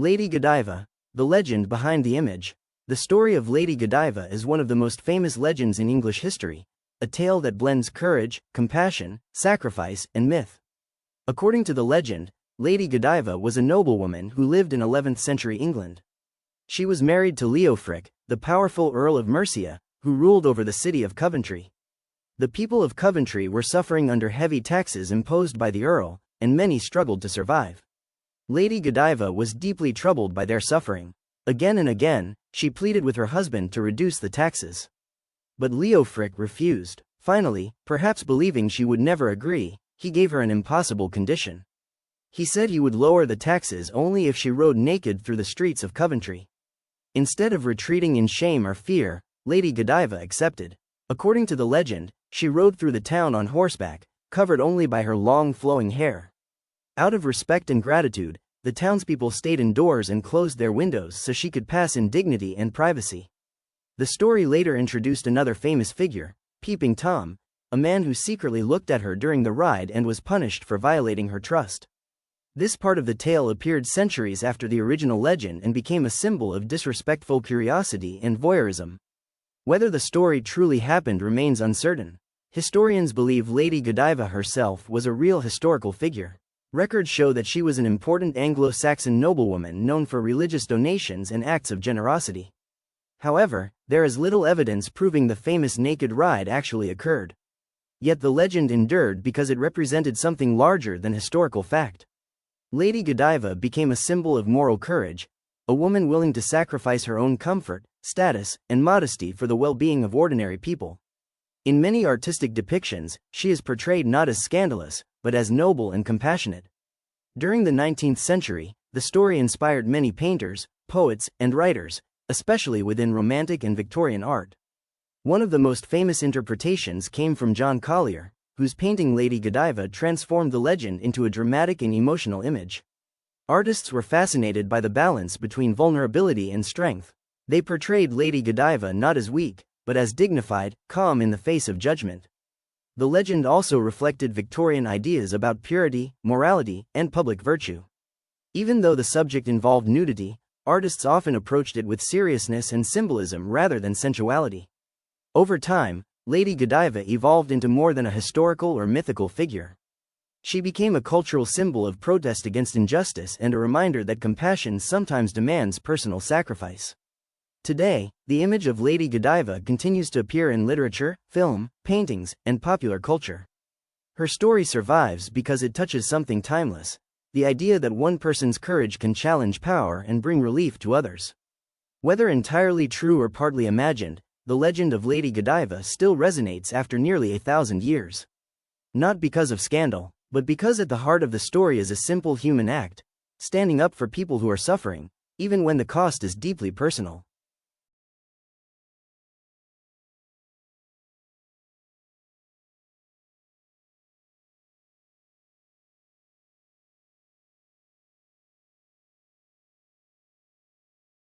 Lady Godiva, the legend behind the image. The story of Lady Godiva is one of the most famous legends in English history, a tale that blends courage, compassion, sacrifice, and myth. According to the legend, Lady Godiva was a noblewoman who lived in 11th century England. She was married to Leofric, the powerful Earl of Mercia, who ruled over the city of Coventry. The people of Coventry were suffering under heavy taxes imposed by the Earl, and many struggled to survive. Lady Godiva was deeply troubled by their suffering. Again and again, she pleaded with her husband to reduce the taxes. But Leofric refused. Finally, perhaps believing she would never agree, he gave her an impossible condition. He said he would lower the taxes only if she rode naked through the streets of Coventry. Instead of retreating in shame or fear, Lady Godiva accepted. According to the legend, she rode through the town on horseback, covered only by her long flowing hair. Out of respect and gratitude, the townspeople stayed indoors and closed their windows so she could pass in dignity and privacy. The story later introduced another famous figure, Peeping Tom, a man who secretly looked at her during the ride and was punished for violating her trust. This part of the tale appeared centuries after the original legend and became a symbol of disrespectful curiosity and voyeurism. Whether the story truly happened remains uncertain. Historians believe Lady Godiva herself was a real historical figure. Records show that she was an important Anglo-Saxon noblewoman known for religious donations and acts of generosity. However, there is little evidence proving the famous naked ride actually occurred. Yet the legend endured because it represented something larger than historical fact. Lady Godiva became a symbol of moral courage, a woman willing to sacrifice her own comfort, status, and modesty for the well-being of ordinary people. In many artistic depictions, she is portrayed not as scandalous, but as noble and compassionate. During the 19th century, the story inspired many painters, poets, and writers, especially within Romantic and Victorian art. One of the most famous interpretations came from John Collier, whose painting Lady Godiva transformed the legend into a dramatic and emotional image. Artists were fascinated by the balance between vulnerability and strength. They portrayed Lady Godiva not as weak, but as dignified, calm in the face of judgment. The legend also reflected Victorian ideas about purity, morality, and public virtue. Even though the subject involved nudity, artists often approached it with seriousness and symbolism rather than sensuality. Over time, Lady Godiva evolved into more than a historical or mythical figure. She became a cultural symbol of protest against injustice and a reminder that compassion sometimes demands personal sacrifice. Today, the image of Lady Godiva continues to appear in literature, film, paintings, and popular culture. Her story survives because it touches something timeless, the idea that one person's courage can challenge power and bring relief to others. Whether entirely true or partly imagined, the legend of Lady Godiva still resonates after nearly 1,000 years. Not because of scandal, but because at the heart of the story is a simple human act, standing up for people who are suffering, even when the cost is deeply personal.